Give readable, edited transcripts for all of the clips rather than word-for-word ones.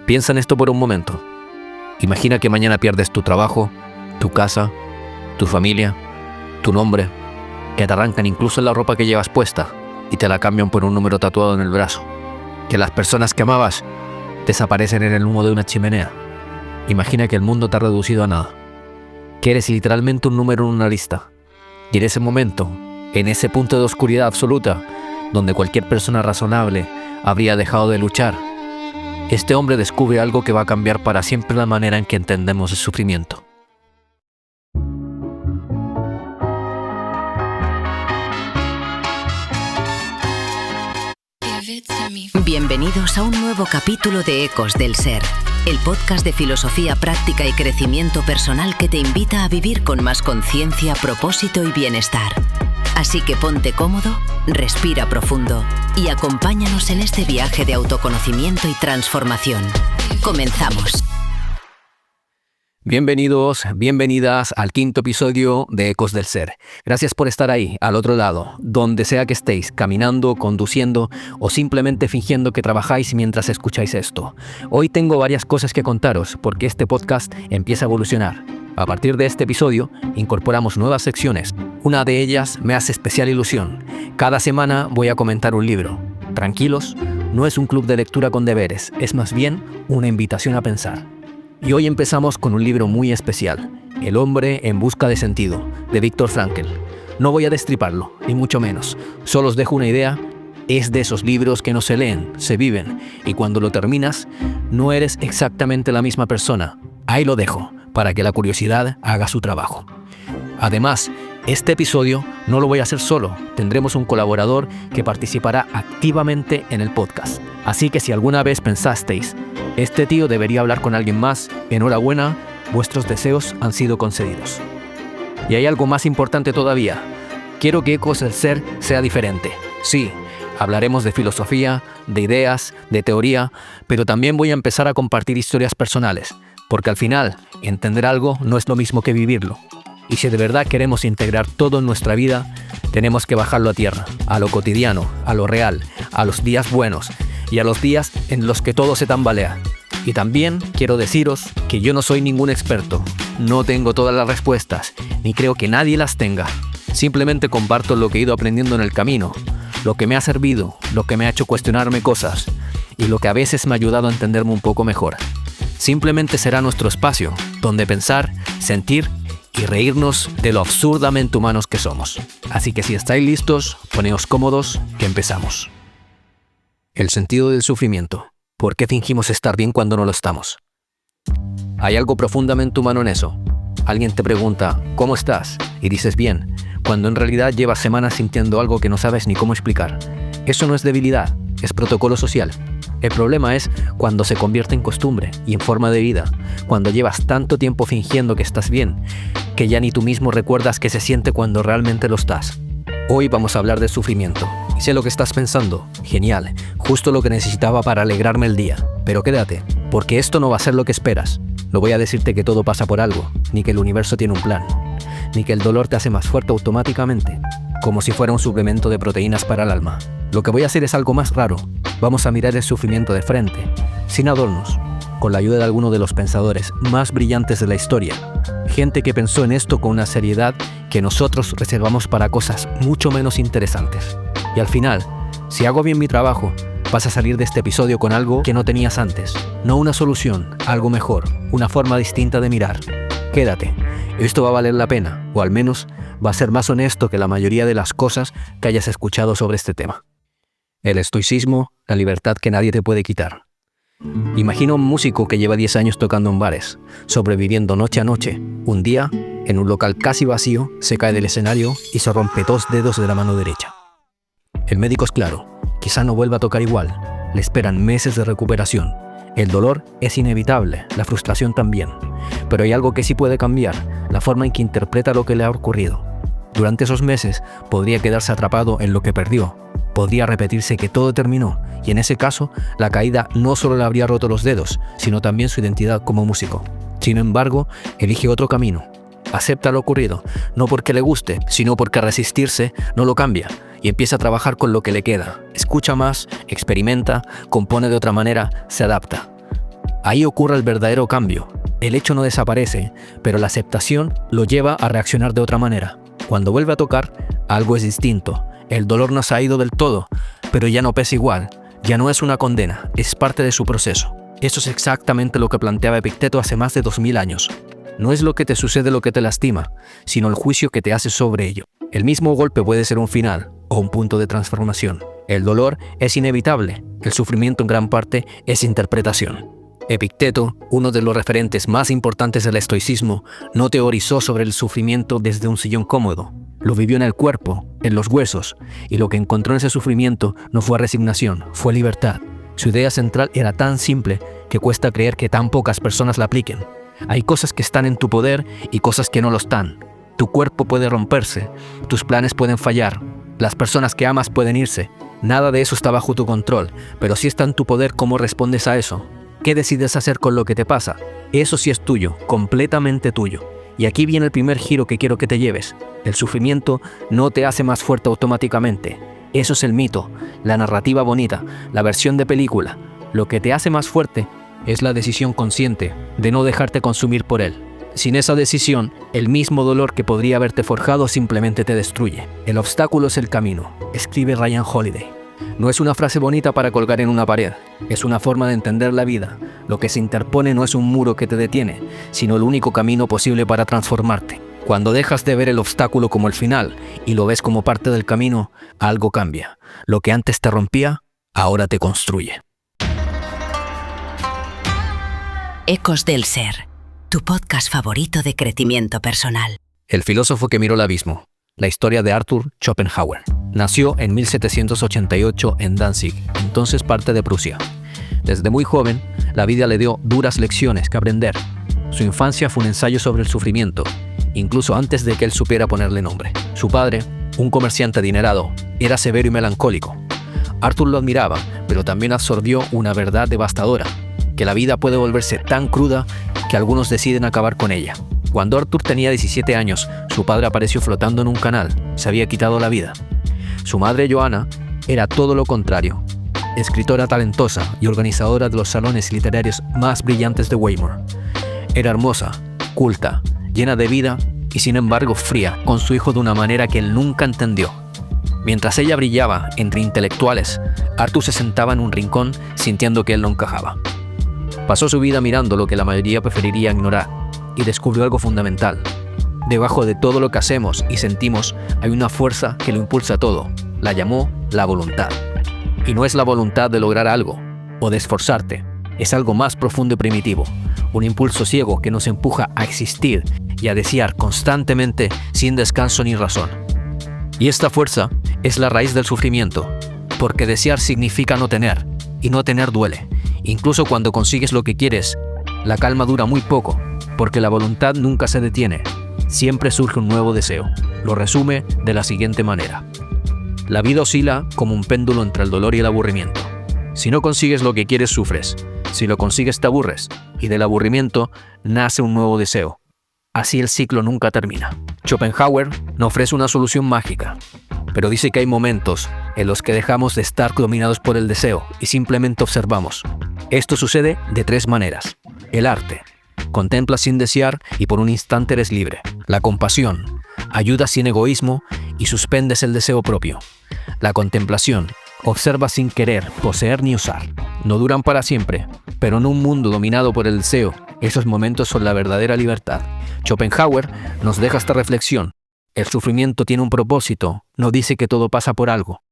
Piensa en esto por un momento. Imagina que mañana pierdes tu trabajo, tu casa, tu familia, tu nombre, que te arrancan incluso la ropa que llevas puesta y te la cambian por un número tatuado en el brazo. Que las personas que amabas desaparecen en el humo de una chimenea. Imagina que el mundo te ha reducido a nada. Que eres literalmente un número en una lista. Y en ese momento, en ese punto de oscuridad absoluta, donde cualquier persona razonable habría dejado de luchar, este hombre descubre algo que va a cambiar para siempre la manera en que entendemos el sufrimiento. Bienvenidos a un nuevo capítulo de Ecos del Ser, el podcast de filosofía práctica y crecimiento personal que te invita a vivir con más conciencia, propósito y bienestar. Así que ponte cómodo, respira profundo y acompáñanos en este viaje de autoconocimiento y transformación. Comenzamos. Bienvenidos, bienvenidas al quinto episodio de Ecos del Ser. Gracias por estar ahí, al otro lado, donde sea que estéis, caminando, conduciendo o simplemente fingiendo que trabajáis mientras escucháis esto. Hoy tengo varias cosas que contaros porque este podcast empieza a evolucionar. A partir de este episodio, incorporamos nuevas secciones. Una de ellas me hace especial ilusión. Cada semana voy a comentar un libro. Tranquilos, no es un club de lectura con deberes, es más bien una invitación a pensar. Y hoy empezamos con un libro muy especial, El hombre en busca de sentido, de Viktor Frankl. No voy a destriparlo, ni mucho menos. Solo os dejo una idea. Es de esos libros que no se leen, se viven. Y cuando lo terminas, no eres exactamente la misma persona. Ahí lo dejo, para que la curiosidad haga su trabajo. Además, este episodio no lo voy a hacer solo. Tendremos un colaborador que participará activamente en el podcast. Así que si alguna vez pensasteis, este tío debería hablar con alguien más, enhorabuena, vuestros deseos han sido concedidos. Y hay algo más importante todavía. Quiero que Ecos del Ser sea diferente. Sí, hablaremos de filosofía, de ideas, de teoría, pero también voy a empezar a compartir historias personales, porque al final, entender algo no es lo mismo que vivirlo. Y si de verdad queremos integrar todo en nuestra vida, tenemos que bajarlo a tierra, a lo cotidiano, a lo real, a los días buenos y a los días en los que todo se tambalea. Y también quiero deciros que yo no soy ningún experto, no tengo todas las respuestas, ni creo que nadie las tenga. Simplemente comparto lo que he ido aprendiendo en el camino, lo que me ha servido, lo que me ha hecho cuestionarme cosas y lo que a veces me ha ayudado a entenderme un poco mejor. Simplemente será nuestro espacio, donde pensar, sentir y reírnos de lo absurdamente humanos que somos. Así que si estáis listos, poneos cómodos, que empezamos. El sentido del sufrimiento. ¿Por qué fingimos estar bien cuando no lo estamos? Hay algo profundamente humano en eso. Alguien te pregunta, ¿cómo estás? Y dices bien, cuando en realidad llevas semanas sintiendo algo que no sabes ni cómo explicar. Eso no es debilidad, es protocolo social. El problema es cuando se convierte en costumbre y en forma de vida, cuando llevas tanto tiempo fingiendo que estás bien, que ya ni tú mismo recuerdas qué se siente cuando realmente lo estás. Hoy vamos a hablar de sufrimiento. Y sé lo que estás pensando. Genial, justo lo que necesitaba para alegrarme el día. Pero quédate, porque esto no va a ser lo que esperas. No voy a decirte que todo pasa por algo, ni que el universo tiene un plan, ni que el dolor te hace más fuerte automáticamente, como si fuera un suplemento de proteínas para el alma. Lo que voy a hacer es algo más raro. Vamos a mirar el sufrimiento de frente, sin adornos, con la ayuda de algunos de los pensadores más brillantes de la historia. Gente que pensó en esto con una seriedad que nosotros reservamos para cosas mucho menos interesantes. Y al final, si hago bien mi trabajo, vas a salir de este episodio con algo que no tenías antes. No una solución, algo mejor, una forma distinta de mirar. Quédate, esto va a valer la pena, o al menos va a ser más honesto que la mayoría de las cosas que hayas escuchado sobre este tema. El estoicismo, la libertad que nadie te puede quitar. Imagina un músico que lleva 10 años tocando en bares, sobreviviendo noche a noche. Un día, en un local casi vacío, se cae del escenario y se rompe 2 dedos de la mano derecha. El médico es claro, quizá no vuelva a tocar igual, le esperan meses de recuperación. El dolor es inevitable, la frustración también. Pero hay algo que sí puede cambiar, la forma en que interpreta lo que le ha ocurrido. Durante esos meses podría quedarse atrapado en lo que perdió. Podría repetirse que todo terminó, y en ese caso, la caída no solo le habría roto los dedos, sino también su identidad como músico. Sin embargo, elige otro camino. Acepta lo ocurrido, no porque le guste, sino porque resistirse no lo cambia, y empieza a trabajar con lo que le queda. Escucha más, experimenta, compone de otra manera, se adapta. Ahí ocurre el verdadero cambio. El hecho no desaparece, pero la aceptación lo lleva a reaccionar de otra manera. Cuando vuelve a tocar, algo es distinto. El dolor no se ha ido del todo, pero ya no pesa igual. Ya no es una condena, es parte de su proceso. Eso es exactamente lo que planteaba Epicteto hace más de 2000 años. No es lo que te sucede lo que te lastima, sino el juicio que te haces sobre ello. El mismo golpe puede ser un final o un punto de transformación. El dolor es inevitable, el sufrimiento en gran parte es interpretación. Epicteto, uno de los referentes más importantes del estoicismo, no teorizó sobre el sufrimiento desde un sillón cómodo. Lo vivió en el cuerpo, en los huesos, y lo que encontró en ese sufrimiento no fue resignación, fue libertad. Su idea central era tan simple que cuesta creer que tan pocas personas la apliquen. Hay cosas que están en tu poder y cosas que no lo están. Tu cuerpo puede romperse, tus planes pueden fallar, las personas que amas pueden irse. Nada de eso está bajo tu control, pero sí está en tu poder cómo respondes a eso. ¿Qué decides hacer con lo que te pasa? Eso sí es tuyo, completamente tuyo. Y aquí viene el primer giro que quiero que te lleves. El sufrimiento no te hace más fuerte automáticamente. Eso es el mito, la narrativa bonita, la versión de película. Lo que te hace más fuerte es la decisión consciente de no dejarte consumir por él. Sin esa decisión, el mismo dolor que podría haberte forjado simplemente te destruye. El obstáculo es el camino, escribe Ryan Holiday. No es una frase bonita para colgar en una pared, es una forma de entender la vida. Lo que se interpone no es un muro que te detiene, sino el único camino posible para transformarte. Cuando dejas de ver el obstáculo como el final y lo ves como parte del camino, algo cambia. Lo que antes te rompía, ahora te construye. Ecos del Ser, tu podcast favorito de crecimiento personal. El filósofo que miró el abismo. La historia de Arthur Schopenhauer. Nació en 1788 en Danzig, entonces parte de Prusia. Desde muy joven, la vida le dio duras lecciones que aprender. Su infancia fue un ensayo sobre el sufrimiento, incluso antes de que él supiera ponerle nombre. Su padre, un comerciante adinerado, era severo y melancólico. Arthur lo admiraba, pero también absorbió una verdad devastadora, que la vida puede volverse tan cruda que algunos deciden acabar con ella. Cuando Arthur tenía 17 años, su padre apareció flotando en un canal, se había quitado la vida. Su madre, Johanna, era todo lo contrario, escritora talentosa y organizadora de los salones literarios más brillantes de Weimar. Era hermosa, culta, llena de vida y sin embargo fría con su hijo de una manera que él nunca entendió. Mientras ella brillaba entre intelectuales, Arthur se sentaba en un rincón sintiendo que él no encajaba. Pasó su vida mirando lo que la mayoría preferiría ignorar y descubrió algo fundamental. Debajo de todo lo que hacemos y sentimos hay una fuerza que lo impulsa todo. La llamó la voluntad. Y no es la voluntad de lograr algo o de esforzarte. Es algo más profundo y primitivo. Un impulso ciego que nos empuja a existir y a desear constantemente sin descanso ni razón. Y esta fuerza es la raíz del sufrimiento, porque desear significa no tener, y no tener duele. Incluso cuando consigues lo que quieres, la calma dura muy poco, porque la voluntad nunca se detiene. Siempre surge un nuevo deseo. Lo resume de la siguiente manera. La vida oscila como un péndulo entre el dolor y el aburrimiento. Si no consigues lo que quieres, sufres. Si lo consigues, te aburres. Y del aburrimiento nace un nuevo deseo. Así el ciclo nunca termina. Schopenhauer no ofrece una solución mágica, pero dice que hay momentos en los que dejamos de estar dominados por el deseo y simplemente observamos. Esto sucede de tres maneras. El arte. Contempla sin desear y por un instante eres libre. La compasión. Ayuda sin egoísmo y suspendes el deseo propio. La contemplación. Observa sin querer, poseer ni usar. No duran para siempre, pero en un mundo dominado por el deseo, esos momentos son la verdadera libertad. Schopenhauer nos deja esta reflexión. El sufrimiento tiene un propósito, no dice que todo pasa por algo,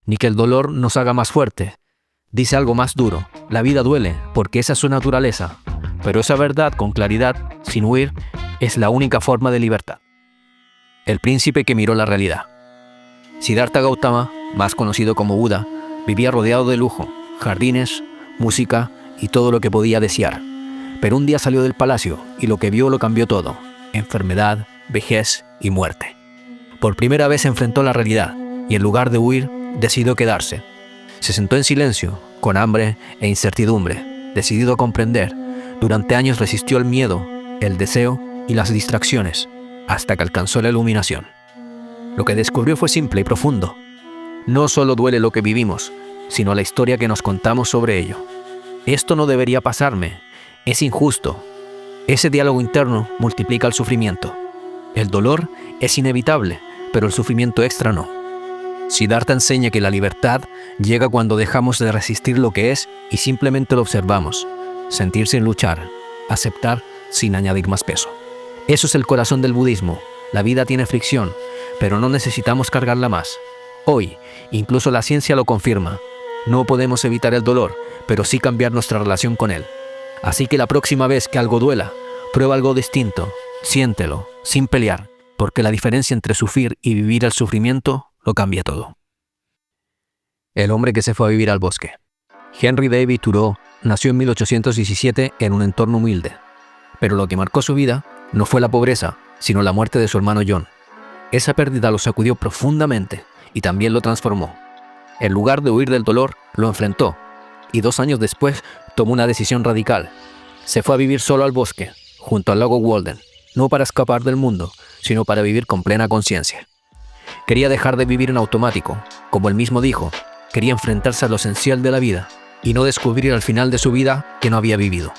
ni que el dolor nos haga más fuerte. Dice algo más duro, la vida duele, porque esa es su naturaleza, pero esa verdad con claridad, sin huir, es la única forma de libertad. El príncipe que miró la realidad. Siddhartha Gautama, más conocido como Buda, vivía rodeado de lujo, jardines, música y todo lo que podía desear. Pero un día salió del palacio y lo que vio lo cambió todo: enfermedad, vejez y muerte. Por primera vez se enfrentó a la realidad y en lugar de huir, decidió quedarse. Se sentó en silencio, con hambre e incertidumbre, decidido a comprender. Durante años resistió el miedo, el deseo y las distracciones, hasta que alcanzó la iluminación. Lo que descubrió fue simple y profundo. No solo duele lo que vivimos, sino la historia que nos contamos sobre ello. Esto no debería pasarme. Es injusto. Ese diálogo interno multiplica el sufrimiento. El dolor es inevitable, pero el sufrimiento extra no. Siddhartha enseña que la libertad llega cuando dejamos de resistir lo que es y simplemente lo observamos. Sentir sin luchar, aceptar sin añadir más peso. Eso es el corazón del budismo. La vida tiene fricción, pero no necesitamos cargarla más. Hoy, incluso la ciencia lo confirma. No podemos evitar el dolor, pero sí cambiar nuestra relación con él. Así que la próxima vez que algo duela, prueba algo distinto, siéntelo, sin pelear, porque la diferencia entre sufrir y vivir el sufrimiento lo cambia todo. El hombre que se fue a vivir al bosque. Henry David Thoreau nació en 1817 en un entorno humilde, pero lo que marcó su vida no fue la pobreza, sino la muerte de su hermano John. Esa pérdida lo sacudió profundamente y también lo transformó. En lugar de huir del dolor, lo enfrentó, y 2 años después tomó una decisión radical. Se fue a vivir solo al bosque, junto al lago Walden, no para escapar del mundo, sino para vivir con plena conciencia. Quería dejar de vivir en automático, como él mismo dijo, quería enfrentarse a lo esencial de la vida, y no descubrir al final de su vida que no había vivido.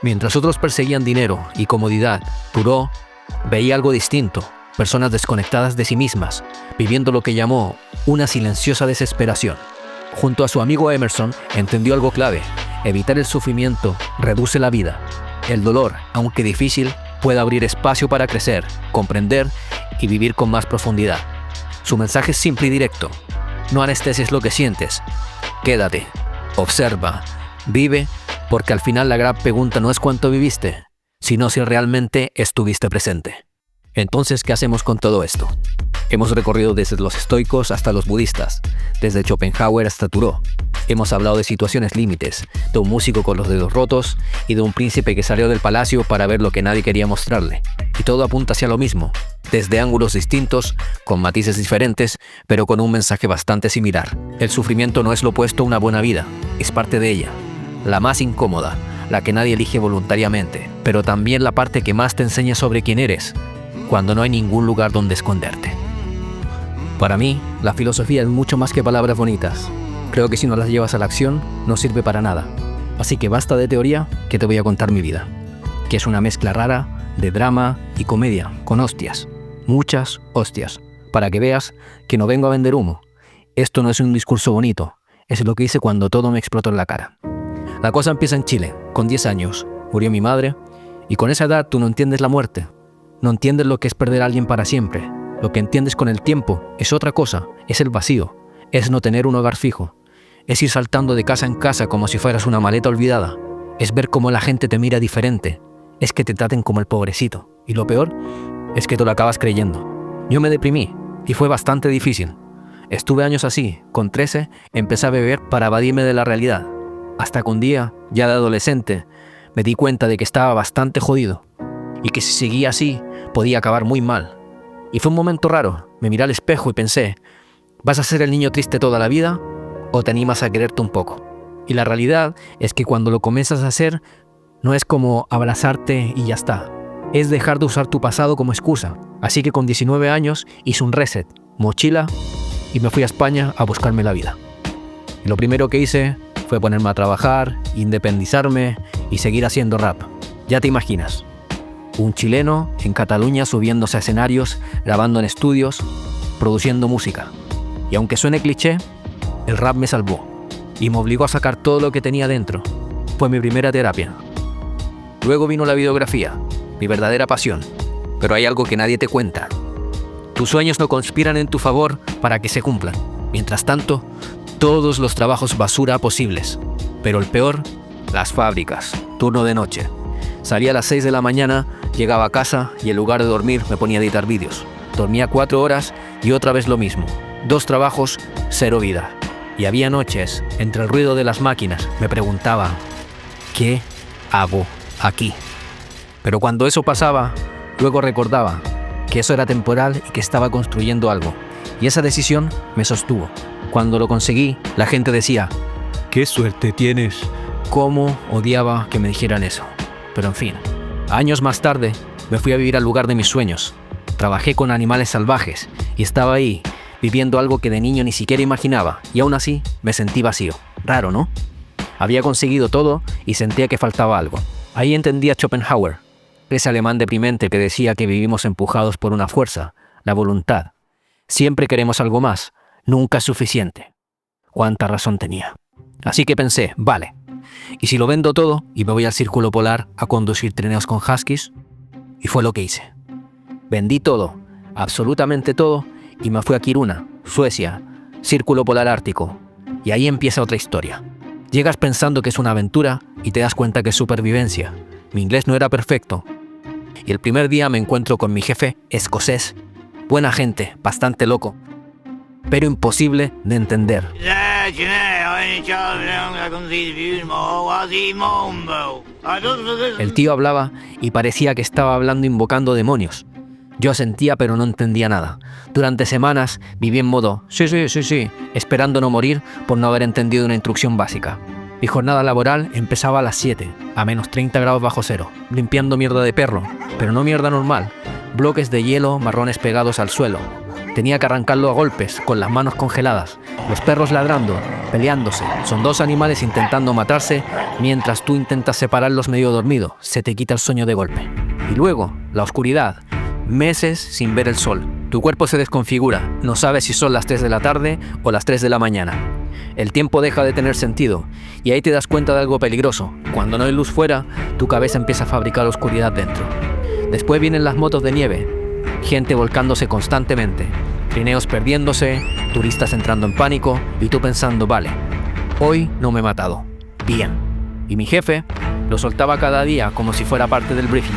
Mientras otros perseguían dinero y comodidad, Thoreau veía algo distinto, personas desconectadas de sí mismas, viviendo lo que llamó una silenciosa desesperación. Junto a su amigo Emerson, entendió algo clave: evitar el sufrimiento reduce la vida. El dolor, aunque difícil, puede abrir espacio para crecer, comprender y vivir con más profundidad. Su mensaje es simple y directo: no anestesies lo que sientes. Quédate, observa, vive, porque al final la gran pregunta no es cuánto viviste, sino si realmente estuviste presente. Entonces, ¿qué hacemos con todo esto? Hemos recorrido desde los estoicos hasta los budistas, desde Schopenhauer hasta Thoreau. Hemos hablado de situaciones límites, de un músico con los dedos rotos y de un príncipe que salió del palacio para ver lo que nadie quería mostrarle. Y todo apunta hacia lo mismo, desde ángulos distintos, con matices diferentes, pero con un mensaje bastante similar. El sufrimiento no es lo opuesto a una buena vida, es parte de ella. La más incómoda, la que nadie elige voluntariamente, pero también la parte que más te enseña sobre quién eres, cuando no hay ningún lugar donde esconderte. Para mí, la filosofía es mucho más que palabras bonitas. Creo que si no las llevas a la acción, no sirve para nada. Así que basta de teoría, que te voy a contar mi vida, que es una mezcla rara de drama y comedia, con hostias, muchas hostias, para que veas que no vengo a vender humo. Esto no es un discurso bonito, es lo que hice cuando todo me explotó en la cara. La cosa empieza en Chile, con 10 años, murió mi madre, y con esa edad tú no entiendes la muerte, no entiendes lo que es perder a alguien para siempre. Lo que entiendes con el tiempo es otra cosa, es el vacío, es no tener un hogar fijo, es ir saltando de casa en casa como si fueras una maleta olvidada, es ver cómo la gente te mira diferente, es que te traten como el pobrecito, y lo peor es que tú lo acabas creyendo. Yo me deprimí, y fue bastante difícil. Estuve años así, con 13 empecé a beber para evadirme de la realidad, hasta que un día, ya de adolescente, me di cuenta de que estaba bastante jodido, y que si seguía así, podía acabar muy mal. Y fue un momento raro, me miré al espejo y pensé, ¿vas a ser el niño triste toda la vida o te animas a quererte un poco? Y la realidad es que cuando lo comienzas a hacer, no es como abrazarte y ya está, es dejar de usar tu pasado como excusa. Así que con 19 años hice un reset, mochila, y me fui a España a buscarme la vida. Y lo primero que hice fue ponerme a trabajar, independizarme y seguir haciendo rap. Ya te imaginas. Un chileno en Cataluña subiéndose a escenarios, grabando en estudios, produciendo música. Y aunque suene cliché, el rap me salvó y me obligó a sacar todo lo que tenía dentro. Fue mi primera terapia. Luego vino la videografía, mi verdadera pasión. Pero hay algo que nadie te cuenta. Tus sueños no conspiran en tu favor para que se cumplan. Mientras tanto, todos los trabajos basura posibles. Pero el peor, las fábricas, turno de noche. Salía a las 6 de la mañana, llegaba a casa y en lugar de dormir me ponía a editar vídeos. Dormía 4 horas y otra vez lo mismo. 2 trabajos, 0 vida. Y había noches, entre el ruido de las máquinas, me preguntaba, ¿qué hago aquí? Pero cuando eso pasaba, luego recordaba que eso era temporal y que estaba construyendo algo. Y esa decisión me sostuvo. Cuando lo conseguí, la gente decía, ¡qué suerte tienes! ¿Cómo odiaba que me dijeran eso? Pero en fin, años más tarde me fui a vivir al lugar de mis sueños. Trabajé con animales salvajes y estaba ahí, viviendo algo que de niño ni siquiera imaginaba, y aún así me sentí vacío. Raro, ¿no? Había conseguido todo y sentía que faltaba algo. Ahí entendí a Schopenhauer, ese alemán deprimente que decía que vivimos empujados por una fuerza, la voluntad. Siempre queremos algo más, nunca es suficiente. Cuánta razón tenía. Así que pensé, vale, ¿y si lo vendo todo y me voy al Círculo Polar a conducir trineos con huskies? Y fue lo que hice. Vendí todo, absolutamente todo, y me fui a Kiruna, Suecia, Círculo Polar Ártico. Y ahí empieza otra historia. Llegas pensando que es una aventura y te das cuenta que es supervivencia. Mi inglés no era perfecto. Y el primer día me encuentro con mi jefe, escocés, buena gente, bastante loco, pero imposible de entender. El tío hablaba y parecía que estaba hablando invocando demonios. Yo sentía pero no entendía nada. Durante semanas viví en modo sí, esperando no morir por no haber entendido una instrucción básica. Mi jornada laboral empezaba a las 7, a menos 30 grados bajo cero, limpiando mierda de perro, pero no mierda normal, bloques de hielo marrones pegados al suelo. Tenía que arrancarlo a golpes, con las manos congeladas, los perros ladrando, peleándose. Son dos animales intentando matarse, mientras tú intentas separarlos medio dormido, se te quita el sueño de golpe. Y luego, la oscuridad, meses sin ver el sol. Tu cuerpo se desconfigura, no sabes si son las 3 de la tarde o las 3 de la mañana. El tiempo deja de tener sentido, y ahí te das cuenta de algo peligroso. Cuando no hay luz fuera, tu cabeza empieza a fabricar oscuridad dentro. Después vienen las motos de nieve, gente volcándose constantemente, trineos perdiéndose, turistas entrando en pánico, y tú pensando, vale, hoy no me he matado. Bien. Y mi jefe lo soltaba cada día como si fuera parte del briefing.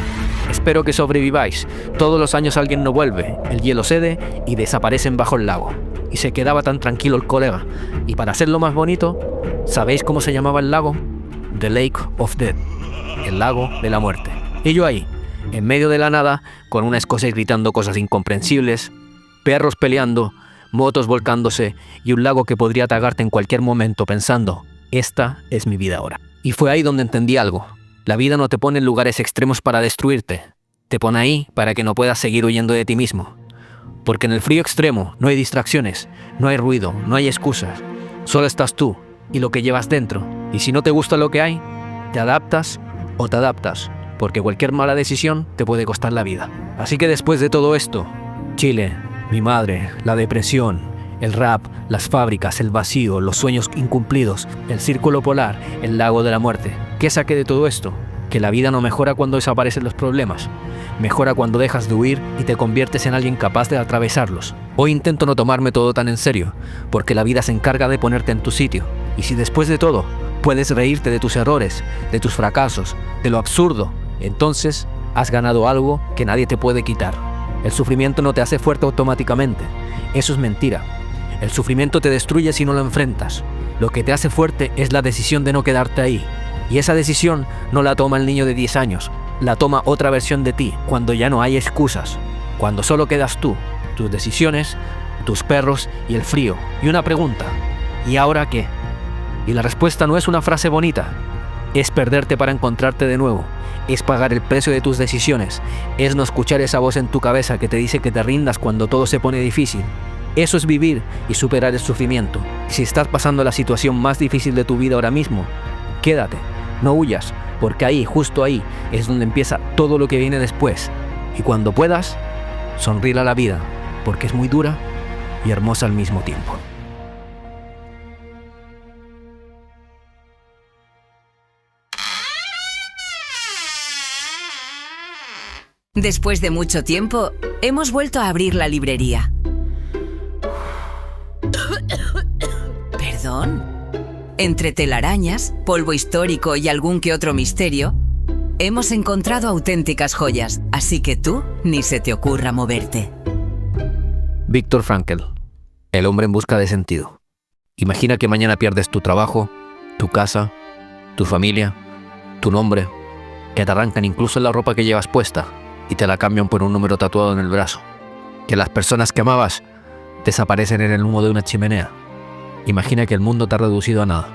Espero que sobreviváis. Todos los años alguien no vuelve, el hielo cede y desaparecen bajo el lago. Y se quedaba tan tranquilo el colega. Y para hacerlo más bonito, ¿sabéis cómo se llamaba el lago? The Lake of Death, el lago de la muerte. Y yo ahí, en medio de la nada, con una escocés gritando cosas incomprensibles, perros peleando, motos volcándose y un lago que podría tragarte en cualquier momento pensando, esta es mi vida ahora. Y fue ahí donde entendí algo. La vida no te pone en lugares extremos para destruirte. Te pone ahí para que no puedas seguir huyendo de ti mismo. Porque en el frío extremo no hay distracciones, no hay ruido, no hay excusas. Solo estás tú y lo que llevas dentro. Y si no te gusta lo que hay, te adaptas o te adaptas. Porque cualquier mala decisión te puede costar la vida. Así que después de todo esto, Chile, mi madre, la depresión, el rap, las fábricas, el vacío, los sueños incumplidos, el círculo polar, el lago de la muerte. ¿Qué saqué de todo esto? Que la vida no mejora cuando desaparecen los problemas. Mejora cuando dejas de huir y te conviertes en alguien capaz de atravesarlos. Hoy intento no tomarme todo tan en serio, porque la vida se encarga de ponerte en tu sitio. Y si después de todo puedes reírte de tus errores, de tus fracasos, de lo absurdo, entonces has ganado algo que nadie te puede quitar. El sufrimiento no te hace fuerte automáticamente. Eso es mentira. El sufrimiento te destruye si no lo enfrentas. Lo que te hace fuerte es la decisión de no quedarte ahí. Y esa decisión no la toma el niño de 10 años, la toma otra versión de ti, cuando ya no hay excusas, cuando solo quedas tú, tus decisiones, tus perros y el frío. Y una pregunta, ¿y ahora qué? Y la respuesta no es una frase bonita, es perderte para encontrarte de nuevo, es pagar el precio de tus decisiones, es no escuchar esa voz en tu cabeza que te dice que te rindas cuando todo se pone difícil. Eso es vivir y superar el sufrimiento. Si estás pasando la situación más difícil de tu vida ahora mismo, quédate, no huyas, porque ahí, justo ahí, es donde empieza todo lo que viene después. Y cuando puedas, sonríe a la vida, porque es muy dura y hermosa al mismo tiempo. Después de mucho tiempo, hemos vuelto a abrir la librería. ¿Perdón? Entre telarañas, polvo histórico y algún que otro misterio, hemos encontrado auténticas joyas, así que tú ni se te ocurra moverte. Viktor Frankl, el hombre en busca de sentido. Imagina que mañana pierdes tu trabajo, tu casa, tu familia, tu nombre, que te arrancan incluso la ropa que llevas puesta y te la cambian por un número tatuado en el brazo. Que las personas que amabas desaparecen en el humo de una chimenea. Imagina que el mundo te ha reducido a nada.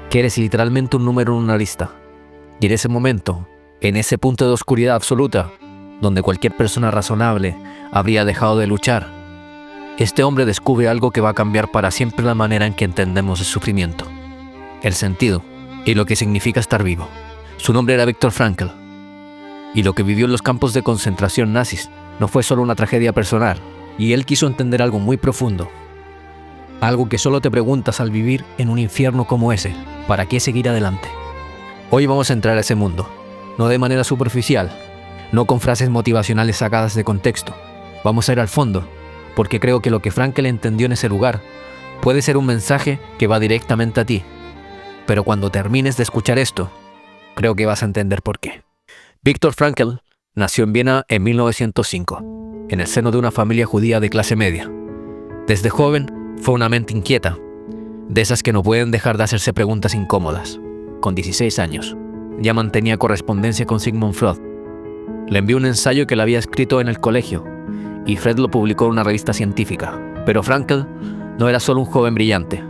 Que eres literalmente un número en una lista. Y en ese momento, en ese punto de oscuridad absoluta, donde cualquier persona razonable habría dejado de luchar, este hombre descubre algo que va a cambiar para siempre la manera en que entendemos el sufrimiento. El sentido. y lo que significa estar vivo. Su nombre era Viktor Frankl, y lo que vivió en los campos de concentración nazis no fue solo una tragedia personal, y él quiso entender algo muy profundo. Algo que solo te preguntas al vivir en un infierno como ese: ¿para qué seguir adelante? Hoy vamos a entrar a ese mundo, no de manera superficial, no con frases motivacionales sacadas de contexto. Vamos a ir al fondo, porque creo que lo que Frankl entendió en ese lugar puede ser un mensaje que va directamente a ti. Pero cuando termines de escuchar esto, creo que vas a entender por qué. Viktor Frankl nació en Viena en 1905, en el seno de una familia judía de clase media. Desde joven fue una mente inquieta, de esas que no pueden dejar de hacerse preguntas incómodas. Con 16 años, ya mantenía correspondencia con Sigmund Freud. Le envió un ensayo que le había escrito en el colegio, y Freud lo publicó en una revista científica. Pero Frankl no era solo un joven brillante.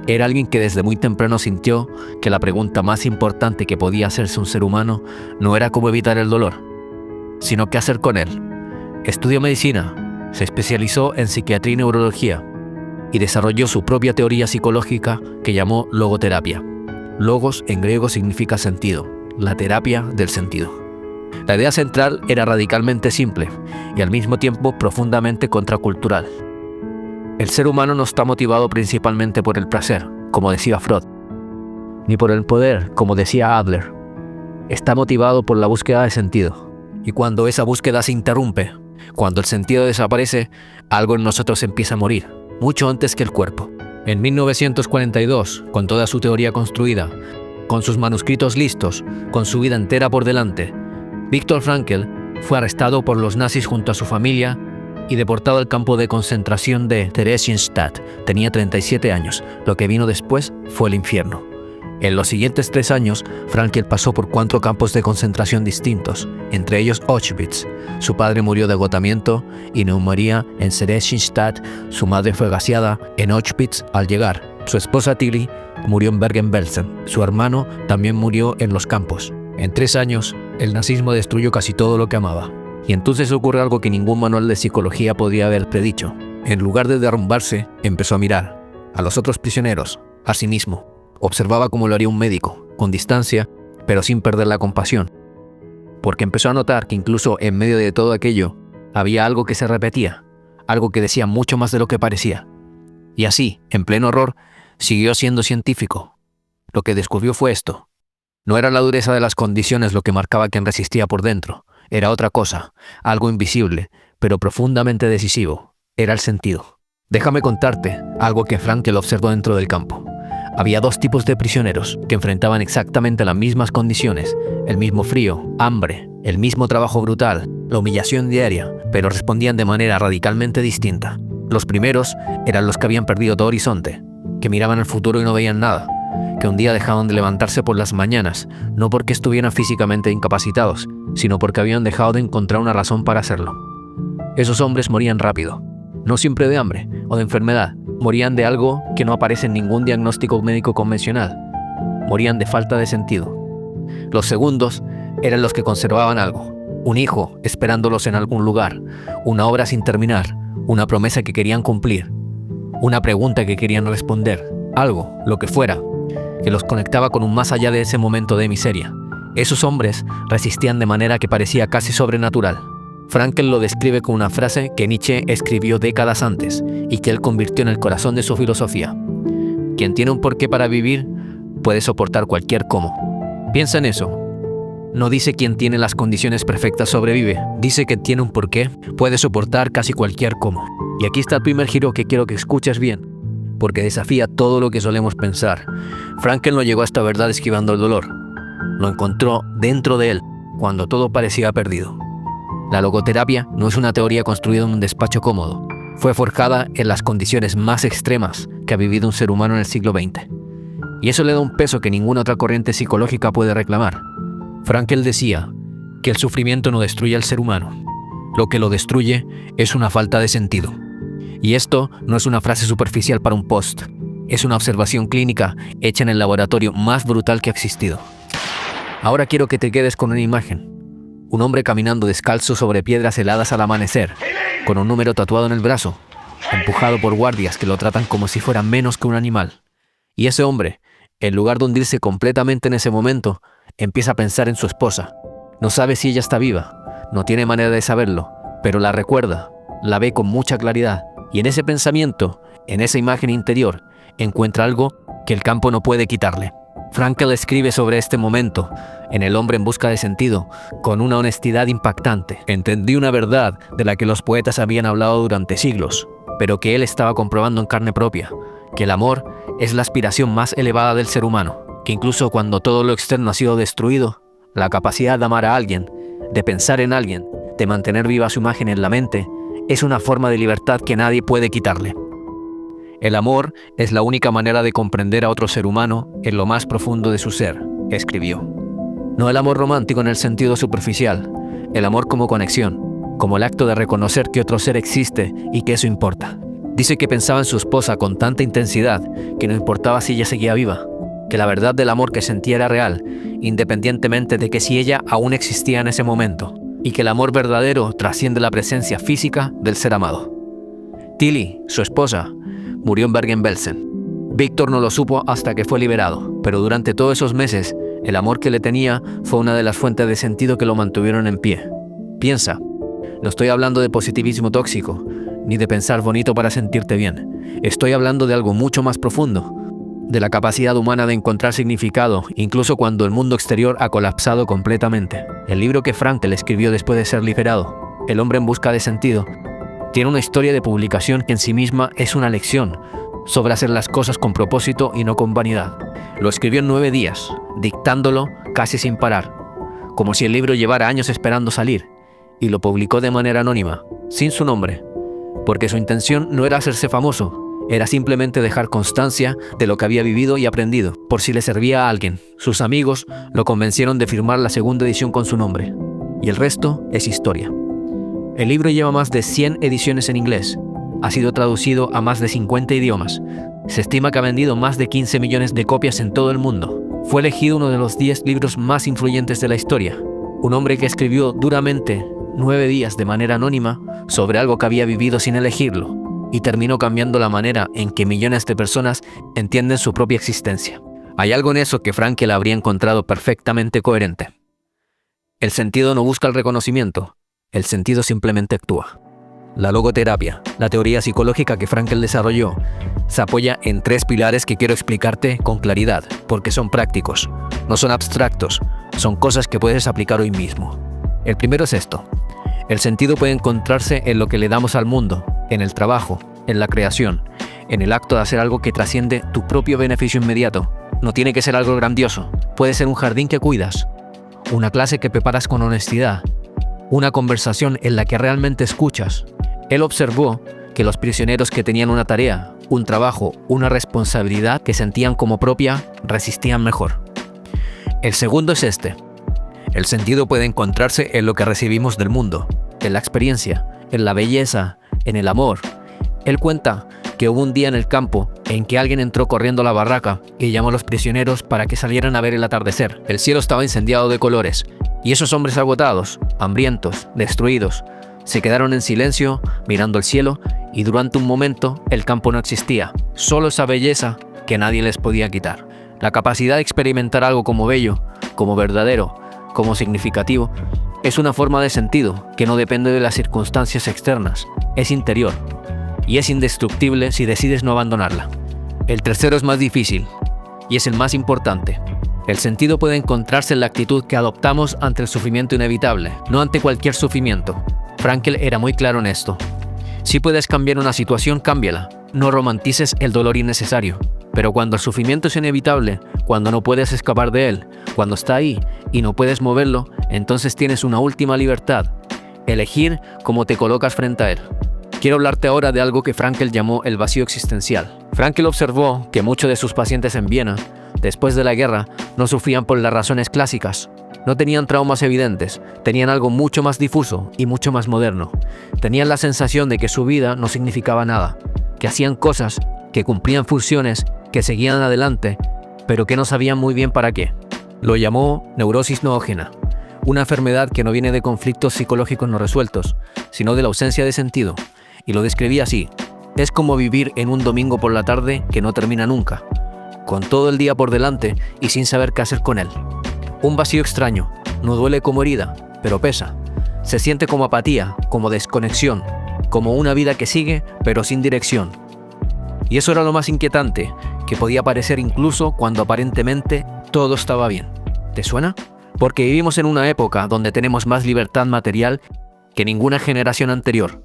Era alguien que desde muy temprano sintió que la pregunta más importante que podía hacerse un ser humano no era cómo evitar el dolor, sino qué hacer con él. Estudió medicina, se especializó en psiquiatría y neurología, y desarrolló su propia teoría psicológica que llamó logoterapia. Logos en griego significa sentido, la terapia del sentido. La idea central era radicalmente simple y al mismo tiempo profundamente contracultural. El ser humano no está motivado principalmente por el placer, como decía Freud, ni por el poder, como decía Adler. Está motivado por la búsqueda de sentido. Y cuando esa búsqueda se interrumpe, cuando el sentido desaparece, algo en nosotros empieza a morir, mucho antes que el cuerpo. En 1942, con toda su teoría construida, con sus manuscritos listos, con su vida entera por delante, Viktor Frankl fue arrestado por los nazis junto a su familia y deportado al campo de concentración de Theresienstadt. Tenía 37 años. Lo que vino después fue el infierno. En los siguientes 3 años, Frankl pasó por 4 campos de concentración distintos, entre ellos Auschwitz. Su padre murió de agotamiento y neumonía en Theresienstadt. Su madre fue gaseada en Auschwitz al llegar. Su esposa Tilly murió en Bergen-Belsen. Su hermano también murió en los campos. En 3 años, el nazismo destruyó casi todo lo que amaba. Y entonces ocurre algo que ningún manual de psicología podía haber predicho. En lugar de derrumbarse, empezó a mirar a los otros prisioneros, a sí mismo. Observaba como lo haría un médico, con distancia, pero sin perder la compasión. Porque empezó a notar que incluso en medio de todo aquello, había algo que se repetía, algo que decía mucho más de lo que parecía. Y así, en pleno horror, siguió siendo científico. Lo que descubrió fue esto. No era la dureza de las condiciones lo que marcaba a quien resistía por dentro. Era otra cosa, algo invisible, pero profundamente decisivo. Era el sentido. Déjame contarte algo que Frankl observó dentro del campo. Había 2 tipos de prisioneros que enfrentaban exactamente las mismas condiciones, el mismo frío, hambre, el mismo trabajo brutal, la humillación diaria, pero respondían de manera radicalmente distinta. Los primeros eran los que habían perdido todo horizonte, que miraban al futuro y no veían nada, que un día dejaban de levantarse por las mañanas, no porque estuvieran físicamente incapacitados, sino porque habían dejado de encontrar una razón para hacerlo. Esos hombres morían rápido, no siempre de hambre o de enfermedad, morían de algo que no aparece en ningún diagnóstico médico convencional, morían de falta de sentido. Los segundos eran los que conservaban algo, un hijo esperándolos en algún lugar, una obra sin terminar, una promesa que querían cumplir, una pregunta que querían responder, algo, lo que fuera, que los conectaba con un más allá de ese momento de miseria. Esos hombres resistían de manera que parecía casi sobrenatural. Frankl lo describe con una frase que Nietzsche escribió décadas antes y que él convirtió en el corazón de su filosofía. Quien tiene un porqué para vivir puede soportar cualquier cómo. Piensa en eso. No dice quien tiene las condiciones perfectas sobrevive, dice que tiene un porqué puede soportar casi cualquier cómo. Y aquí está el primer giro que quiero que escuches bien, porque desafía todo lo que solemos pensar. Frankl no llegó a esta verdad esquivando el dolor. Lo encontró dentro de él, cuando todo parecía perdido. La logoterapia no es una teoría construida en un despacho cómodo. Fue forjada en las condiciones más extremas que ha vivido un ser humano en el siglo XX. Y eso le da un peso que ninguna otra corriente psicológica puede reclamar. Frankl decía que el sufrimiento no destruye al ser humano. Lo que lo destruye es una falta de sentido. Y esto no es una frase superficial para un post. Es una observación clínica hecha en el laboratorio más brutal que ha existido. Ahora quiero que te quedes con una imagen. Un hombre caminando descalzo sobre piedras heladas al amanecer, con un número tatuado en el brazo, empujado por guardias que lo tratan como si fuera menos que un animal. Y ese hombre En lugar de hundirse completamente en ese momento, empieza a pensar en su esposa. No sabe si ella está viva, no tiene manera de saberlo, pero la recuerda, la ve con mucha claridad, y en ese pensamiento, en esa imagen interior, encuentra algo que el campo no puede quitarle. Frankl escribe sobre este momento, en El hombre en busca de sentido, con una honestidad impactante. Entendí una verdad de la que los poetas habían hablado durante siglos, pero que él estaba comprobando en carne propia, que el amor es la aspiración más elevada del ser humano, que incluso cuando todo lo externo ha sido destruido, la capacidad de amar a alguien, de pensar en alguien, de mantener viva su imagen en la mente, es una forma de libertad que nadie puede quitarle. El amor es la única manera de comprender a otro ser humano en lo más profundo de su ser, escribió. No el amor romántico en el sentido superficial, el amor como conexión, como el acto de reconocer que otro ser existe y que eso importa. Dice que pensaba en su esposa con tanta intensidad que no importaba si ella seguía viva, que la verdad del amor que sentía era real, independientemente de que si ella aún existía en ese momento, y que el amor verdadero trasciende la presencia física del ser amado. Tilly, su esposa, murió en Bergen-Belsen. Víctor no lo supo hasta que fue liberado, pero durante todos esos meses, el amor que le tenía fue una de las fuentes de sentido que lo mantuvieron en pie. Piensa, no estoy hablando de positivismo tóxico, ni de pensar bonito para sentirte bien. Estoy hablando de algo mucho más profundo, de la capacidad humana de encontrar significado, incluso cuando el mundo exterior ha colapsado completamente. El libro que Frankl escribió después de ser liberado, El hombre en busca de sentido, tiene una historia de publicación que en sí misma es una lección sobre hacer las cosas con propósito y no con vanidad. Lo escribió en 9 días, dictándolo casi sin parar, como si el libro llevara años esperando salir, y lo publicó de manera anónima, sin su nombre, porque su intención no era hacerse famoso, era simplemente dejar constancia de lo que había vivido y aprendido, por si le servía a alguien. Sus amigos lo convencieron de firmar la segunda edición con su nombre, y el resto es historia. El libro lleva más de 100 ediciones en inglés, ha sido traducido a más de 50 idiomas, se estima que ha vendido más de 15 millones de copias en todo el mundo. Fue elegido uno de los 10 libros más influyentes de la historia. Un hombre que escribió duramente 9 días de manera anónima sobre algo que había vivido sin elegirlo, y terminó cambiando la manera en que millones de personas entienden su propia existencia. Hay algo en eso que Frankl habría encontrado perfectamente coherente. El sentido no busca el reconocimiento, el sentido simplemente actúa. La logoterapia, la teoría psicológica que Frankl desarrolló, se apoya en 3 pilares que quiero explicarte con claridad, porque son prácticos, no son abstractos, son cosas que puedes aplicar hoy mismo. El primero es esto: el sentido puede encontrarse en lo que le damos al mundo, en el trabajo, en la creación, en el acto de hacer algo que trasciende tu propio beneficio inmediato. No tiene que ser algo grandioso, puede ser un jardín que cuidas, una clase que preparas con honestidad, una conversación en la que realmente escuchas. Él observó que los prisioneros que tenían una tarea, un trabajo, una responsabilidad que sentían como propia, resistían mejor. El segundo es este: el sentido puede encontrarse en lo que recibimos del mundo, en la experiencia, en la belleza, en el amor. Él cuenta que hubo un día en el campo en que alguien entró corriendo a la barraca y llamó a los prisioneros para que salieran a ver el atardecer. El cielo estaba incendiado de colores, y esos hombres agotados, hambrientos, destruidos, se quedaron en silencio mirando el cielo, y durante un momento el campo no existía, solo esa belleza que nadie les podía quitar. La capacidad de experimentar algo como bello, como verdadero, como significativo, es una forma de sentido que no depende de las circunstancias externas, es interior, y es indestructible si decides no abandonarla. El tercero es más difícil, y es el más importante. El sentido puede encontrarse en la actitud que adoptamos ante el sufrimiento inevitable, no ante cualquier sufrimiento. Frankl era muy claro en esto. Si puedes cambiar una situación, cámbiala. No romantices el dolor innecesario. Pero cuando el sufrimiento es inevitable, cuando no puedes escapar de él, cuando está ahí y no puedes moverlo, entonces tienes una última libertad: elegir cómo te colocas frente a él. Quiero hablarte ahora de algo que Frankl llamó el vacío existencial. Frankl observó que muchos de sus pacientes en Viena, después de la guerra, no sufrían por las razones clásicas. No tenían traumas evidentes, tenían algo mucho más difuso y mucho más moderno. Tenían la sensación de que su vida no significaba nada, que hacían cosas, que cumplían funciones, que seguían adelante, pero que no sabían muy bien para qué. Lo llamó neurosis noógena, una enfermedad que no viene de conflictos psicológicos no resueltos, sino de la ausencia de sentido, y lo describía así: es como vivir en un domingo por la tarde que no termina nunca, con todo el día por delante y sin saber qué hacer con él. Un vacío extraño, no duele como herida, pero pesa. Se siente como apatía, como desconexión, como una vida que sigue, pero sin dirección. Y eso era lo más inquietante, que podía parecer incluso cuando aparentemente todo estaba bien. ¿Te suena? Porque vivimos en una época donde tenemos más libertad material que ninguna generación anterior.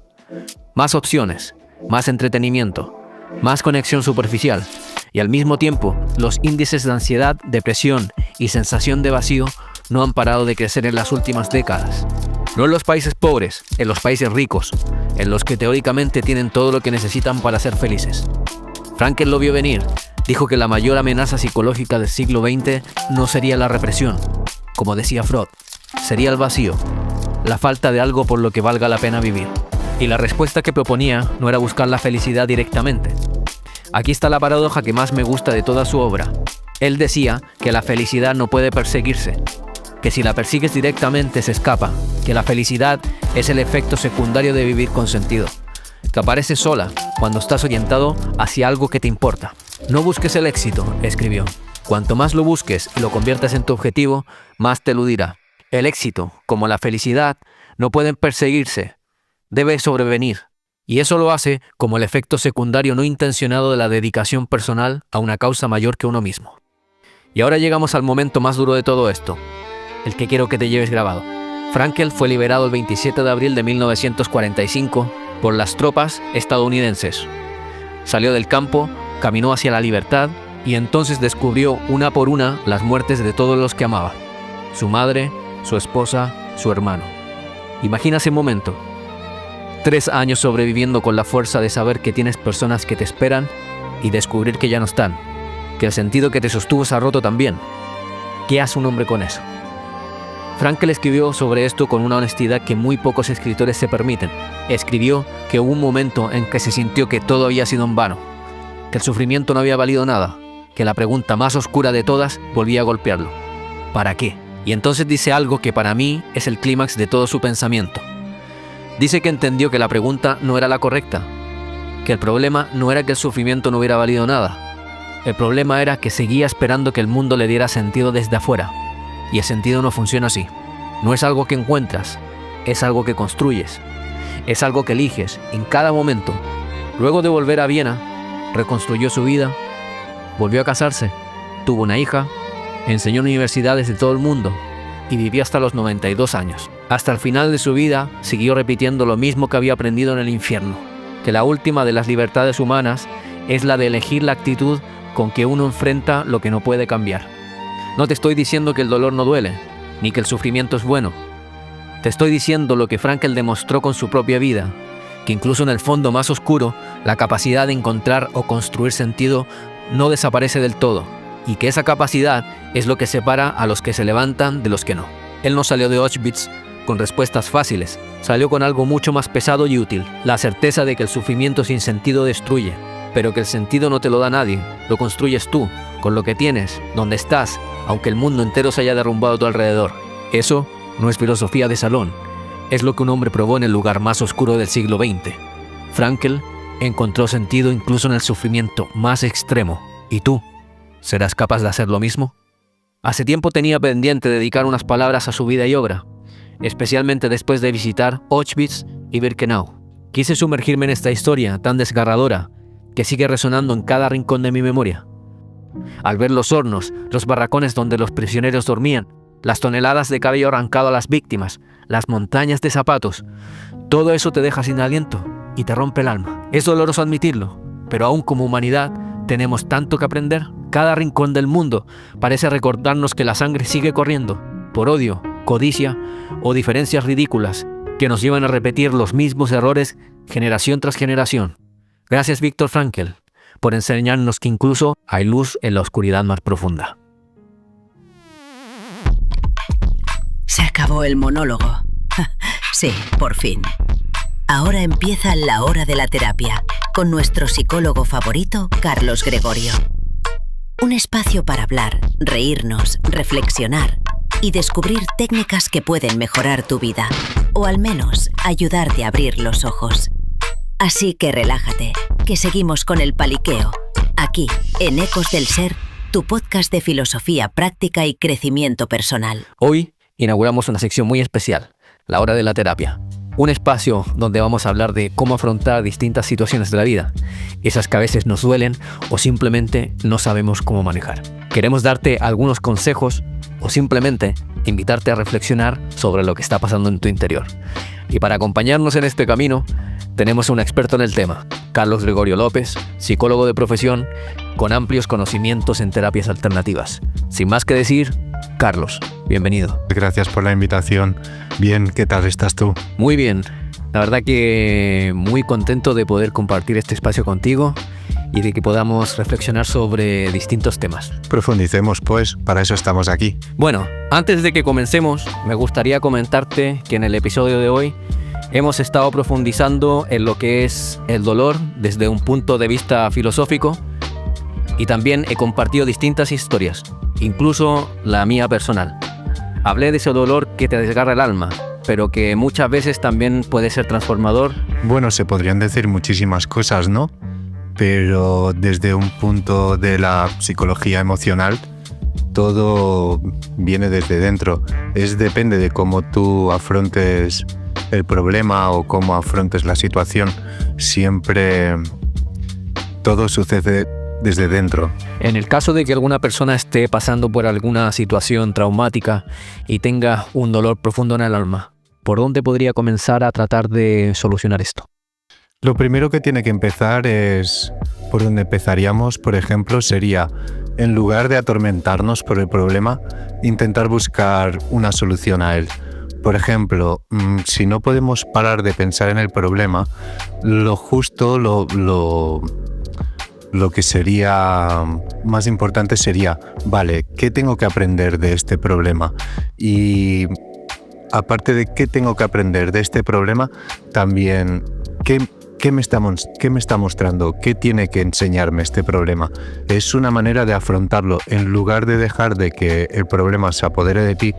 Más opciones, más entretenimiento, más conexión superficial. Y al mismo tiempo, los índices de ansiedad, depresión y sensación de vacío no han parado de crecer en las últimas décadas. No en los países pobres, en los países ricos, en los que teóricamente tienen todo lo que necesitan para ser felices. Frankl lo vio venir. Dijo que la mayor amenaza psicológica del siglo XX no sería la represión, como decía Freud, sería el vacío, la falta de algo por lo que valga la pena vivir. Y la respuesta que proponía no era buscar la felicidad directamente. Aquí está la paradoja que más me gusta de toda su obra. Él decía que la felicidad no puede perseguirse, que si la persigues directamente se escapa, que la felicidad es el efecto secundario de vivir con sentido, que aparece sola cuando estás orientado hacia algo que te importa. No busques el éxito, escribió. Cuanto más lo busques y lo conviertas en tu objetivo, más te eludirá. El éxito, como la felicidad, no pueden perseguirse, debe sobrevenir. Y eso lo hace como el efecto secundario no intencionado de la dedicación personal a una causa mayor que uno mismo. Y ahora llegamos al momento más duro de todo esto, el que quiero que te lleves grabado. Frankl fue liberado el 27 de abril de 1945 por las tropas estadounidenses. Salió del campo, caminó hacia la libertad y entonces descubrió una por una las muertes de todos los que amaba. Su madre, su esposa, su hermano. Imagina ese momento. 3 años sobreviviendo con la fuerza de saber que tienes personas que te esperan y descubrir que ya no están, que el sentido que te sostuvo se ha roto también. ¿Qué hace un hombre con eso? Frankl escribió sobre esto con una honestidad que muy pocos escritores se permiten. Escribió que hubo un momento en que se sintió que todo había sido en vano, que el sufrimiento no había valido nada, que la pregunta más oscura de todas volvía a golpearlo. ¿Para qué? Y entonces dice algo que para mí es el clímax de todo su pensamiento. Dice que entendió que la pregunta no era la correcta, que el problema no era que el sufrimiento no hubiera valido nada. El problema era que seguía esperando que el mundo le diera sentido desde afuera. Y el sentido no funciona así. No es algo que encuentras, es algo que construyes. Es algo que eliges en cada momento. Luego de volver a Viena, reconstruyó su vida, volvió a casarse, tuvo una hija, enseñó en universidades de todo el mundo y vivió hasta los 92 años. Hasta el final de su vida siguió repitiendo lo mismo que había aprendido en el infierno, que la última de las libertades humanas es la de elegir la actitud con que uno enfrenta lo que no puede cambiar. No te estoy diciendo que el dolor no duele, ni que el sufrimiento es bueno. Te estoy diciendo lo que Frankl demostró con su propia vida, que incluso en el fondo más oscuro, la capacidad de encontrar o construir sentido no desaparece del todo, y que esa capacidad es lo que separa a los que se levantan de los que no. Él no salió de Auschwitz con respuestas fáciles, salió con algo mucho más pesado y útil, la certeza de que el sufrimiento sin sentido destruye, pero que el sentido no te lo da nadie, lo construyes tú, con lo que tienes, donde estás, aunque el mundo entero se haya derrumbado a tu alrededor. Eso no es filosofía de salón, es lo que un hombre probó en el lugar más oscuro del siglo XX. Frankl encontró sentido incluso en el sufrimiento más extremo. ¿Y tú? ¿Serás capaz de hacer lo mismo? Hace tiempo tenía pendiente dedicar unas palabras a su vida y obra, especialmente después de visitar Auschwitz y Birkenau. Quise sumergirme en esta historia tan desgarradora que sigue resonando en cada rincón de mi memoria. Al ver los hornos, los barracones donde los prisioneros dormían, las toneladas de cabello arrancado a las víctimas, las montañas de zapatos, todo eso te deja sin aliento y te rompe el alma. Es doloroso admitirlo, pero aún como humanidad tenemos tanto que aprender. Cada rincón del mundo parece recordarnos que la sangre sigue corriendo, por odio, codicia o diferencias ridículas que nos llevan a repetir los mismos errores generación tras generación. Gracias, Viktor Frankl, por enseñarnos que incluso hay luz en la oscuridad más profunda. Se acabó el monólogo. Sí, por fin. Ahora empieza la hora de la terapia, con nuestro psicólogo favorito, Carlos Gregorio. Un espacio para hablar, reírnos, reflexionar y descubrir técnicas que pueden mejorar tu vida, o al menos ayudarte a abrir los ojos. Así que relájate, que seguimos con el paliqueo, aquí, en Ecos del Ser, tu podcast de filosofía práctica y crecimiento personal. Hoy inauguramos una sección muy especial, la hora de la terapia. Un espacio donde vamos a hablar de cómo afrontar distintas situaciones de la vida, esas que a veces nos duelen o simplemente no sabemos cómo manejar. Queremos darte algunos consejos o simplemente invitarte a reflexionar sobre lo que está pasando en tu interior. Y para acompañarnos en este camino, tenemos a un experto en el tema, Carlos Gregorio López, psicólogo de profesión, con amplios conocimientos en terapias alternativas. Sin más que decir, Carlos, bienvenido. Gracias por la invitación. Bien, ¿qué tal estás tú? Muy bien. La verdad que muy contento de poder compartir este espacio contigo y de que podamos reflexionar sobre distintos temas. Profundicemos, pues, para eso estamos aquí. Bueno, antes de que comencemos, me gustaría comentarte que en el episodio de hoy hemos estado profundizando en lo que es el dolor desde un punto de vista filosófico y también he compartido distintas historias, incluso la mía personal. Hablé de ese dolor que te desgarra el alma, pero que muchas veces también puede ser transformador. Bueno, se podrían decir muchísimas cosas, ¿no? Pero desde un punto de la psicología emocional, todo viene desde dentro. Depende de cómo tú afrontes el problema o cómo afrontes la situación. Siempre todo sucede desde dentro. En el caso de que alguna persona esté pasando por alguna situación traumática y tenga un dolor profundo en el alma, ¿por dónde podría comenzar a tratar de solucionar esto? Lo primero que tiene que empezar es, por donde empezaríamos, por ejemplo, sería, en lugar de atormentarnos por el problema, intentar buscar una solución a él. Por ejemplo, si no podemos parar de pensar en el problema, lo justo, lo que sería más importante sería, vale, ¿qué tengo que aprender de este problema? Y aparte de qué tengo que aprender de este problema, también ¿qué me está mostrando? ¿Qué tiene que enseñarme este problema? Es una manera de afrontarlo. En lugar de dejar de que el problema se apodere de ti,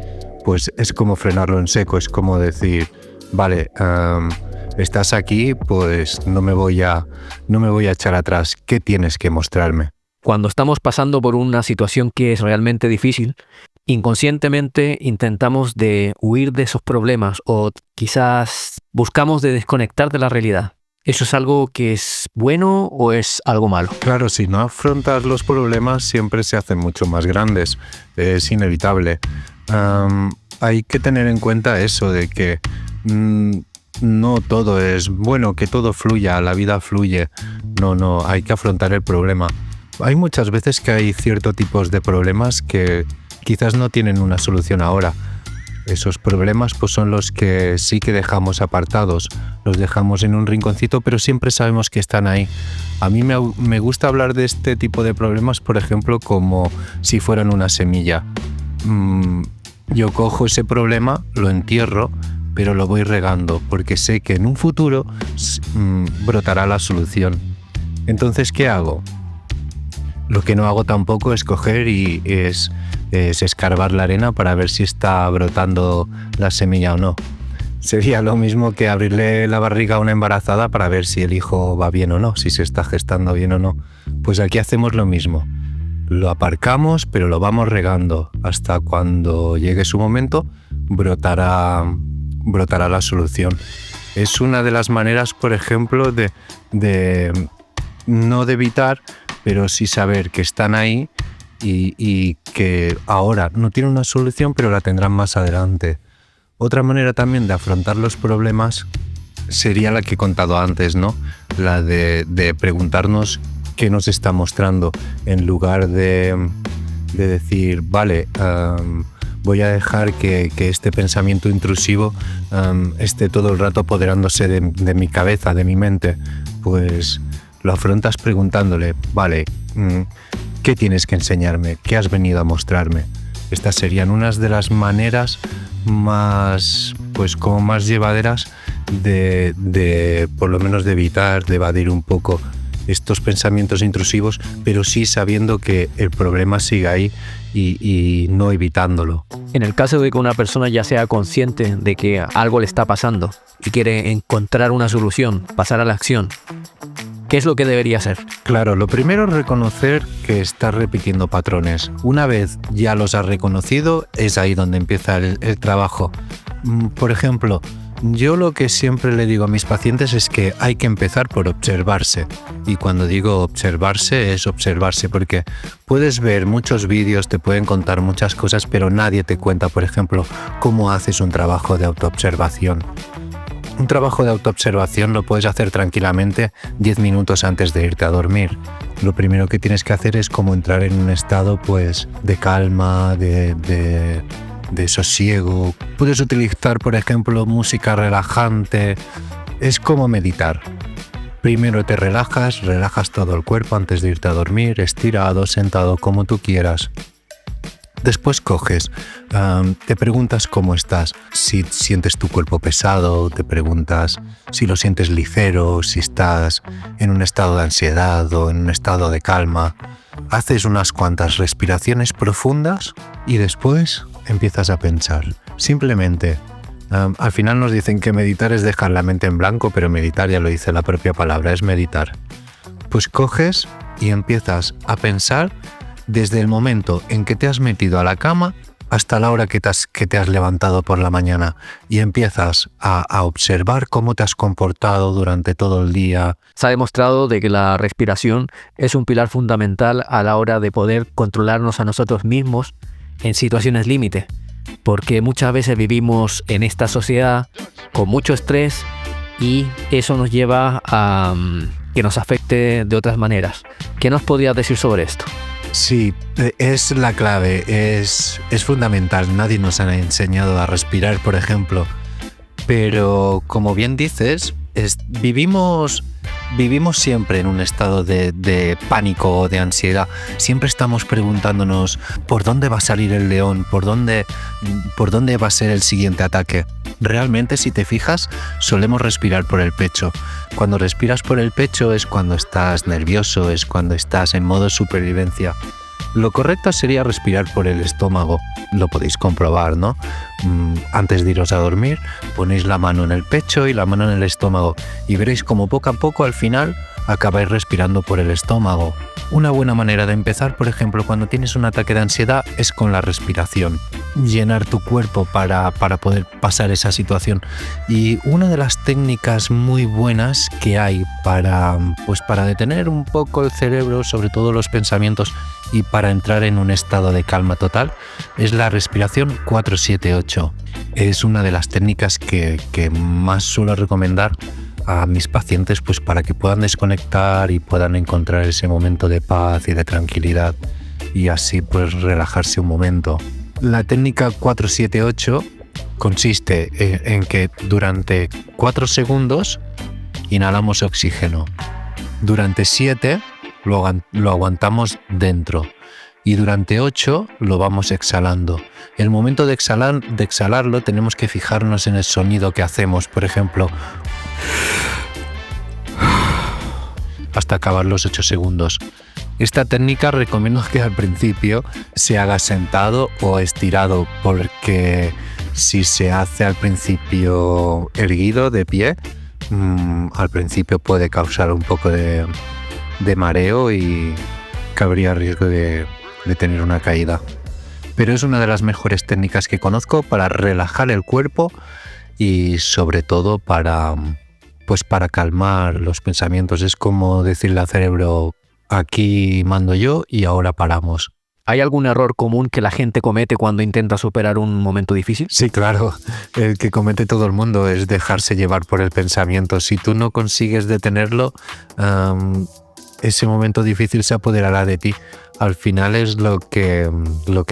pues es como frenarlo en seco, es como decir, vale, estás aquí, pues no me voy a echar atrás. ¿Qué tienes que mostrarme? Cuando estamos pasando por una situación que es realmente difícil, inconscientemente intentamos de huir de esos problemas o quizás buscamos de desconectar de la realidad. ¿Eso es algo que es bueno o es algo malo? Claro, si no afrontas los problemas siempre se hacen mucho más grandes. Es inevitable. Hay que tener en cuenta eso de que no todo es bueno, que todo fluya, la vida fluye. No, hay que afrontar el problema. Hay muchas veces que hay ciertos tipos de problemas que quizás no tienen una solución ahora. Esos problemas pues son los que sí que dejamos apartados, los dejamos en un rinconcito, pero siempre sabemos que están ahí. A mí me gusta hablar de este tipo de problemas, por ejemplo, como si fueran una semilla. Yo cojo ese problema, lo entierro, pero lo voy regando, porque sé que en un futuro brotará la solución. Entonces, ¿qué hago? Lo que no hago tampoco es coger y es escarbar la arena para ver si está brotando la semilla o no. Sería lo mismo que abrirle la barriga a una embarazada para ver si el hijo va bien o no, si se está gestando bien o no. Pues aquí hacemos lo mismo. Lo aparcamos, pero lo vamos regando hasta cuando llegue su momento, brotará la solución. Es una de las maneras, por ejemplo, de no de evitar, pero sí saber que están ahí y que ahora no tienen una solución, pero la tendrán más adelante. Otra manera también de afrontar los problemas sería la que he contado antes, ¿no? La de preguntarnos qué nos está mostrando, en lugar de decir, vale, voy a dejar que este pensamiento intrusivo esté todo el rato apoderándose de mi cabeza, de mi mente. Pues lo afrontas preguntándole, vale, ¿qué tienes que enseñarme? ¿Qué has venido a mostrarme? Estas serían unas de las maneras más, pues como más llevaderas de por lo menos de evitar, de evadir un poco estos pensamientos intrusivos, pero sí sabiendo que el problema sigue ahí y no evitándolo. En el caso de que una persona ya sea consciente de que algo le está pasando y quiere encontrar una solución, pasar a la acción, ¿Qué es lo que debería hacer? Claro, lo primero es reconocer que estás repitiendo patrones. Una vez ya los has reconocido, es ahí donde empieza el trabajo. Por ejemplo, yo lo que siempre le digo a mis pacientes es que hay que empezar por observarse. Y cuando digo observarse, es observarse porque puedes ver muchos vídeos, te pueden contar muchas cosas, pero nadie te cuenta, por ejemplo, cómo haces un trabajo de autoobservación. Un trabajo de autoobservación lo puedes hacer tranquilamente 10 minutos antes de irte a dormir. Lo primero que tienes que hacer es como entrar en un estado pues de calma, de sosiego. Puedes utilizar, por ejemplo, música relajante. Es como meditar. Primero te relajas todo el cuerpo antes de irte a dormir, estirado, sentado, como tú quieras. Después coges, te preguntas cómo estás, si sientes tu cuerpo pesado, te preguntas si lo sientes ligero, si estás en un estado de ansiedad o en un estado de calma. Haces unas cuantas respiraciones profundas y después empiezas a pensar. Simplemente, al final nos dicen que meditar es dejar la mente en blanco, pero meditar, ya lo dice la propia palabra, es meditar. Pues coges y empiezas a pensar desde el momento en que te has metido a la cama hasta la hora que te has levantado por la mañana y empiezas a observar cómo te has comportado durante todo el día. Se ha demostrado de que la respiración es un pilar fundamental a la hora de poder controlarnos a nosotros mismos en situaciones límite, porque muchas veces vivimos en esta sociedad con mucho estrés y eso nos lleva a que nos afecte de otras maneras. ¿Qué nos podrías decir sobre esto? Sí, es la clave, es fundamental. Nadie nos ha enseñado a respirar, por ejemplo. Pero, como bien dices, vivimos siempre en un estado de pánico o de ansiedad. Siempre estamos preguntándonos por dónde va a salir el león, por dónde va a ser el siguiente ataque. Realmente, si te fijas, solemos respirar por el pecho. Cuando respiras por el pecho es cuando estás nervioso, es cuando estás en modo supervivencia. Lo correcto sería respirar por el estómago. Lo podéis comprobar, ¿no? Antes de iros a dormir, ponéis la mano en el pecho y la mano en el estómago y veréis como poco a poco al final acabáis respirando por el estómago. Una buena manera de empezar, por ejemplo, cuando tienes un ataque de ansiedad es con la respiración. Llenar tu cuerpo para poder pasar esa situación. Y una de las técnicas muy buenas que hay para detener un poco el cerebro, sobre todo los pensamientos, y para entrar en un estado de calma total, es la respiración 4-7-8. Es una de las técnicas que más suelo recomendar a mis pacientes pues para que puedan desconectar y puedan encontrar ese momento de paz y de tranquilidad y así pues relajarse un momento. La técnica 4-7-8 consiste en que durante 4 segundos inhalamos oxígeno, durante 7 lo aguantamos dentro y durante 8 lo vamos exhalando. El momento de exhalarlo tenemos que fijarnos en el sonido que hacemos, por ejemplo, hasta acabar los 8 segundos. Esta técnica recomiendo que al principio se haga sentado o estirado, porque si se hace al principio erguido, de pie, al principio puede causar un poco de mareo y cabría riesgo de tener una caída. Pero es una de las mejores técnicas que conozco para relajar el cuerpo y sobre todo para calmar los pensamientos. Es como decirle al cerebro, aquí mando yo y ahora paramos. ¿Hay algún error común que la gente comete cuando intenta superar un momento difícil? Sí, claro. El que comete todo el mundo es dejarse llevar por el pensamiento. Si tú no consigues detenerlo, ese momento difícil se apoderará de ti. Al final es lo que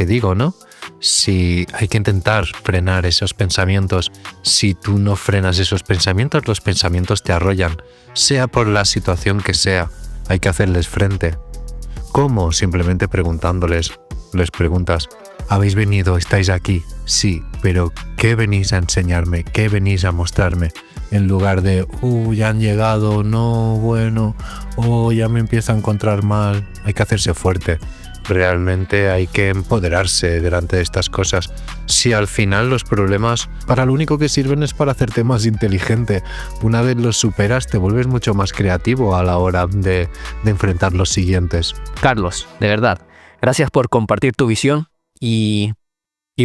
digo, ¿no? Si hay que intentar frenar esos pensamientos, si tú no frenas esos pensamientos, los pensamientos te arrollan, sea por la situación que sea, hay que hacerles frente. ¿Cómo? Simplemente preguntándoles. Les preguntas, ¿habéis venido? ¿Estáis aquí? Sí, pero ¿qué venís a enseñarme? ¿Qué venís a mostrarme? En lugar de, ya han llegado, no, bueno, ya me empiezo a encontrar mal. Hay que hacerse fuerte. Realmente hay que empoderarse delante de estas cosas. Si al final los problemas para lo único que sirven es para hacerte más inteligente, una vez los superas te vuelves mucho más creativo a la hora de enfrentar los siguientes. Carlos, de verdad, gracias por compartir tu visión y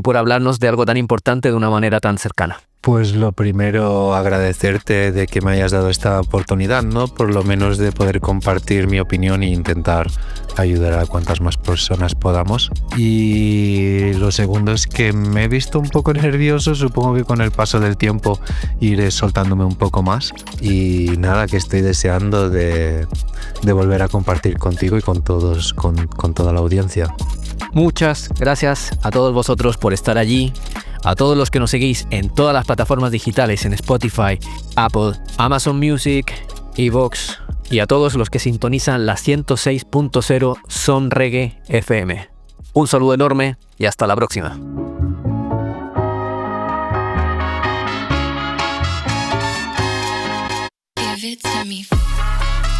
por hablarnos de algo tan importante de una manera tan cercana. Pues lo primero, agradecerte de que me hayas dado esta oportunidad, ¿no? Por lo menos de poder compartir mi opinión e intentar ayudar a cuantas más personas podamos. Y lo segundo es que me he visto un poco nervioso, supongo que con el paso del tiempo iré soltándome un poco más. Y nada, que estoy deseando de volver a compartir contigo y con todos, con toda la audiencia. Muchas gracias a todos vosotros por estar allí, a todos los que nos seguís en todas las plataformas digitales, en Spotify, Apple, Amazon Music, iVoox, y a todos los que sintonizan la 106.0 Son Reggae FM. Un saludo enorme y hasta la próxima.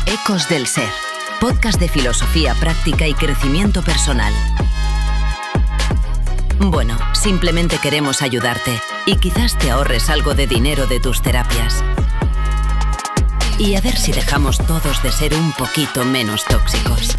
Ecos del Ser, podcast de filosofía práctica y crecimiento personal. Bueno, simplemente queremos ayudarte y quizás te ahorres algo de dinero de tus terapias. Y a ver si dejamos todos de ser un poquito menos tóxicos.